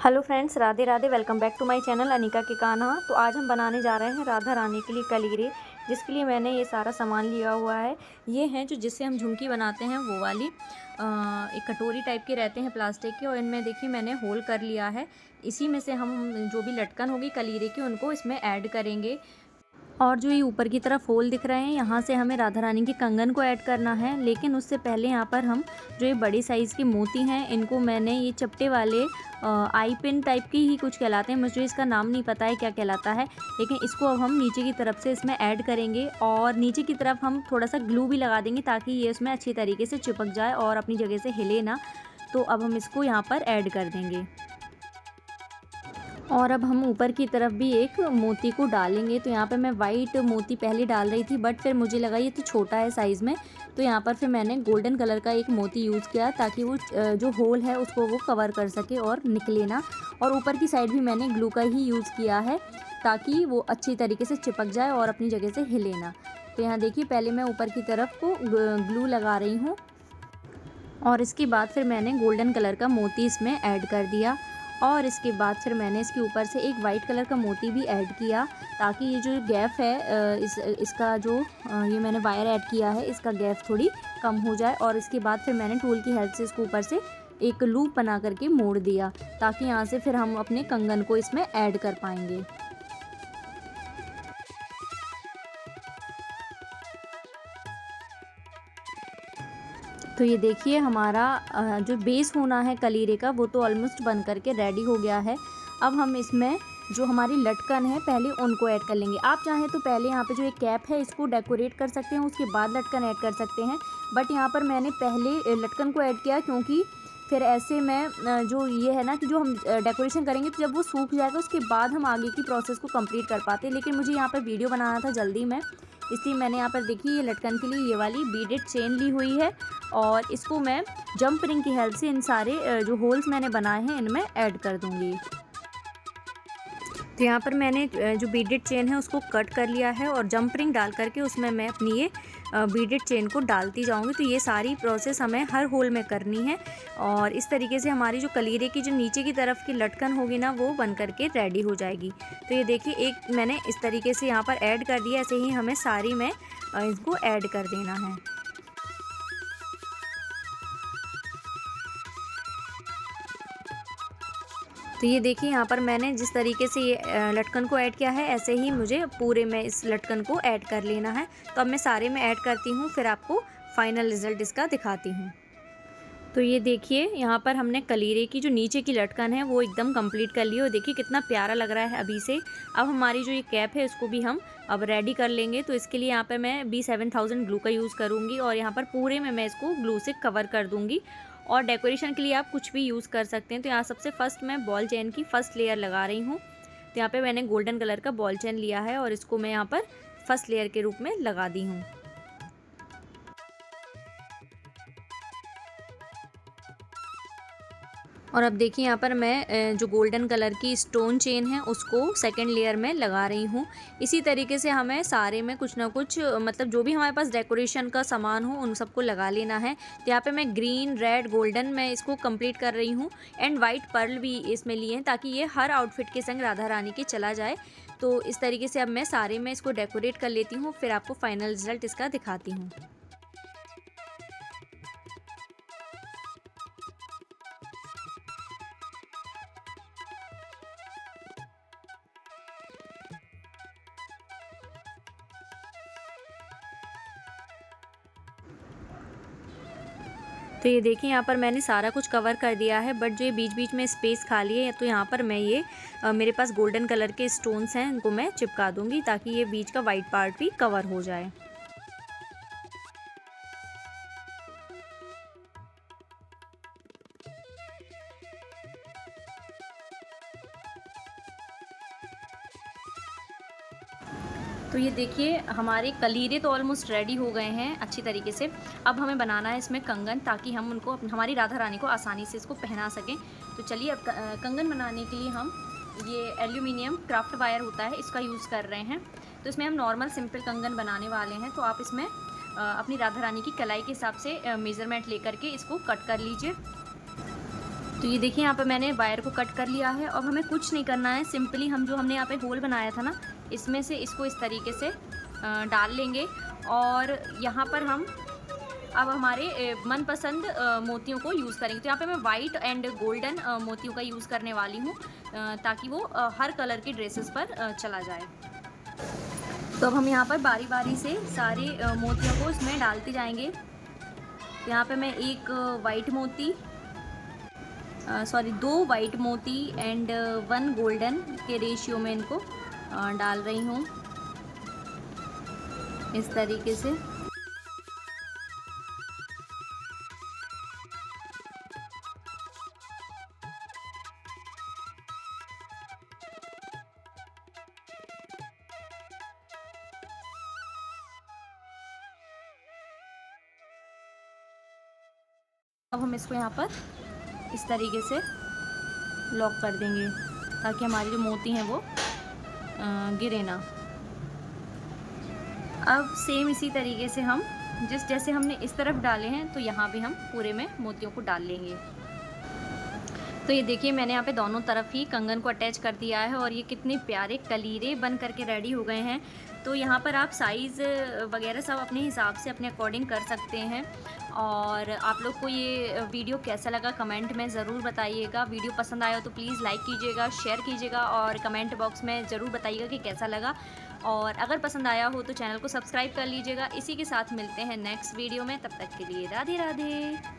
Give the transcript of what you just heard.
Hello friends, Radhe Radhe. Welcome back to my channel Anika के कान्हा। तो आज हम बनाने जा रहे हैं राधा रानी के लिए कलीरे, जिसके लिए मैंने ये सारा सामान लिया हुआ है। ये हैं जो जिससे हम झुमकी बनाते हैं वो वाली एक कटोरी टाइप के रहते हैं प्लास्टिक के, और इनमें देखिए मैंने होल कर लिया है। इसी में से हम जो भी लटकन होगी कलीरे की उनको इसमें ऐड करेंगे। और जो ये ऊपर की तरफ होल दिख रहे हैं, यहाँ से हमें राधा रानी के कंगन को ऐड करना है। लेकिन उससे पहले यहाँ पर हम जो ये बड़ी साइज़ के मोती हैं, इनको मैंने ये चपटे वाले आई पिन टाइप की ही कुछ कहलाते हैं, मुझे इसका नाम नहीं पता है क्या कहलाता है। लेकिन इसको अब हम नीचे की तरफ से इसमें ऐड करेंगे, और नीचे की तरफ हम थोड़ा सा ग्लू भी लगा देंगे ताकि ये उसमें अच्छी तरीके से चिपक जाए और अपनी जगह से हिले ना। तो अब हम इसको यहाँ पर ऐड कर देंगे। और अब हम ऊपर की तरफ भी एक मोती को डालेंगे। तो यहाँ पे मैं वाइट मोती पहले डाल रही थी, बट फिर मुझे लगा ये तो छोटा है साइज़ में, तो यहाँ पर फिर मैंने गोल्डन कलर का एक मोती यूज़ किया ताकि वो जो होल है उसको वो कवर कर सके और निकले ना। और ऊपर की साइड भी मैंने ग्लू का ही यूज़ किया है ताकि वो अच्छी तरीके से चिपक जाए और अपनी जगह से हिले ना। तो यहाँ देखिए पहले मैं ऊपर की तरफ को ग्लू लगा रही हूँ, और इसके बाद फिर मैंने गोल्डन कलर का मोती इसमें ऐड कर दिया। और इसके बाद फिर मैंने इसके ऊपर से एक वाइट कलर का मोती भी ऐड किया ताकि ये जो गैप है इसका जो ये मैंने वायर ऐड किया है, इसका गैप थोड़ी कम हो जाए। और इसके बाद फिर मैंने टूल की हेल्प से इसको ऊपर से एक लूप बना करके मोड़ दिया ताकि यहाँ से फिर हम अपने कंगन को इसमें ऐड कर पाएंगे। तो ये देखिए हमारा जो बेस होना है कलीरे का वो तो ऑलमोस्ट बन करके रेडी हो गया है। अब हम इसमें जो हमारी लटकन है पहले उनको ऐड कर लेंगे। आप चाहें तो पहले यहाँ पे जो एक कैप है इसको डेकोरेट कर सकते हैं, उसके बाद लटकन ऐड कर सकते हैं। बट यहाँ पर मैंने पहले लटकन को ऐड किया क्योंकि फिर ऐसे में जो ये है ना कि जो हम डेकोरेशन करेंगे तो जब वो सूख जाएगा उसके बाद हम आगे की प्रोसेस को कंप्लीट कर पाते हैं। लेकिन मुझे यहाँ पर वीडियो बनाना था जल्दी में, इसलिए मैंने यहाँ पर देखिए ये लटकन के लिए ये वाली बीडेड चेन ली हुई है, और इसको मैं जंप रिंग की हेल्प से इन सारे जो होल्स मैंने बनाए हैं इनमें ऐड कर दूँगी। तो यहाँ पर मैंने जो बीडेड चेन है उसको कट कर लिया है, और जंप रिंग डाल करके उसमें मैं अपनी ये बीडेड चेन को डालती जाऊँगी। तो ये सारी प्रोसेस हमें हर होल में करनी है, और इस तरीके से हमारी जो कलीरे की जो नीचे की तरफ की लटकन होगी ना वो बन करके रेडी हो जाएगी। तो ये देखिए एक मैंने इस तरीके से यहाँ पर ऐड कर दिया, ऐसे ही हमें सारी में इसको ऐड कर देना है। तो ये देखिए यहाँ पर मैंने जिस तरीके से ये लटकन को ऐड किया है, ऐसे ही मुझे पूरे में इस लटकन को ऐड कर लेना है। तो अब मैं सारे में ऐड करती हूँ, फिर आपको फाइनल रिज़ल्ट इसका दिखाती हूँ। तो ये देखिए यहाँ पर हमने कलीरे की जो नीचे की लटकन है वो एकदम कंप्लीट कर ली, और देखिए कितना प्यारा लग रहा है अभी से। अब हमारी जो ये कैप है इसको भी हम अब रेडी कर लेंगे। तो इसके लिए यहाँ पर मैं B7000 ग्लू का यूज़ करूँगी, और यहाँ पर पूरे में मैं इसको ग्लू से कवर कर दूँगी। और डेकोरेशन के लिए आप कुछ भी यूज़ कर सकते हैं। तो यहाँ सबसे फर्स्ट मैं बॉल चेन की फ़र्स्ट लेयर लगा रही हूँ। तो यहाँ पे मैंने गोल्डन कलर का बॉल चेन लिया है और इसको मैं यहाँ पर फर्स्ट लेयर के रूप में लगा दी हूँ। और अब देखिए यहाँ पर मैं जो गोल्डन कलर की स्टोन चेन है उसको सेकंड लेयर में लगा रही हूँ। इसी तरीके से हमें सारे में कुछ ना कुछ मतलब जो भी हमारे पास डेकोरेशन का सामान हो उन सबको लगा लेना है। तो यहाँ पे मैं ग्रीन, रेड, गोल्डन मैं इसको कंप्लीट कर रही हूँ, एंड वाइट पर्ल भी इसमें लिए हैं ताकि ये हर आउटफिट के संग राधा रानी के चला जाए। तो इस तरीके से अब मैं सारे में इसको डेकोरेट कर लेती हूँ, फिर आपको फाइनल रिजल्ट इसका दिखाती हूँ। तो ये देखिए यहाँ पर मैंने सारा कुछ कवर कर दिया है, बट जो ये बीच बीच में स्पेस खाली है तो यहाँ पर मैं ये मेरे पास गोल्डन कलर के स्टोन्स हैं, इनको मैं चिपका दूँगी ताकि ये बीच का वाइट पार्ट भी कवर हो जाए। तो ये देखिए हमारे कलीरे तो ऑलमोस्ट रेडी हो गए हैं अच्छी तरीके से। अब हमें बनाना है इसमें कंगन ताकि हम उनको हमारी राधा रानी को आसानी से इसको पहना सकें। तो चलिए अब कंगन बनाने के लिए हम ये एल्यूमिनियम क्राफ्ट वायर होता है इसका यूज़ कर रहे हैं। तो इसमें हम नॉर्मल सिंपल कंगन बनाने वाले हैं। तो आप इसमें अपनी राधा रानी की कलाई के हिसाब से मेज़रमेंट लेकर के इसको कट कर लीजिए। तो ये देखिए यहाँ पे मैंने वायर को कट कर लिया है। अब हमें कुछ नहीं करना है, सिंपली हम जो हमने यहाँ पे होल बनाया था ना, इसमें से इसको इस तरीके से डाल लेंगे और यहाँ पर हम अब हमारे मनपसंद मोतियों को यूज़ करेंगे। तो यहाँ पे मैं वाइट एंड गोल्डन मोतियों का यूज़ करने वाली हूँ ताकि वो हर कलर की ड्रेसेस पर चला जाए। तो अब हम यहाँ पर बारी बारी से सारे मोतियों को इसमें डालते जाएंगे। तो यहाँ पे मैं एक वाइट मोती दो वाइट मोती एंड 1 गोल्डन के रेशियो में इनको डाल रही हूँ इस तरीके से। अब हम इसको यहाँ पर इस तरीके से लॉक कर देंगे ताकि हमारी जो मोती हैं वो गिरे ना। अब सेम इसी तरीके से हम जैसे हमने इस तरफ डाले हैं तो यहाँ भी हम पूरे में मोतियों को डाल लेंगे। तो ये देखिए मैंने यहाँ पे दोनों तरफ ही कंगन को अटैच कर दिया है और ये कितने प्यारे कलीरे बन करके रेडी हो गए हैं। तो यहाँ पर आप साइज़ वगैरह सब अपने हिसाब से अपने अकॉर्डिंग कर सकते हैं। और आप लोग को ये वीडियो कैसा लगा कमेंट में ज़रूर बताइएगा। वीडियो पसंद आया हो तो प्लीज़ लाइक कीजिएगा, शेयर कीजिएगा और कमेंट बॉक्स में ज़रूर बताइएगा कि कैसा लगा। और अगर पसंद आया हो तो चैनल को सब्सक्राइब कर लीजिएगा। इसी के साथ मिलते हैं नेक्स्ट वीडियो में, तब तक के लिए राधे राधे।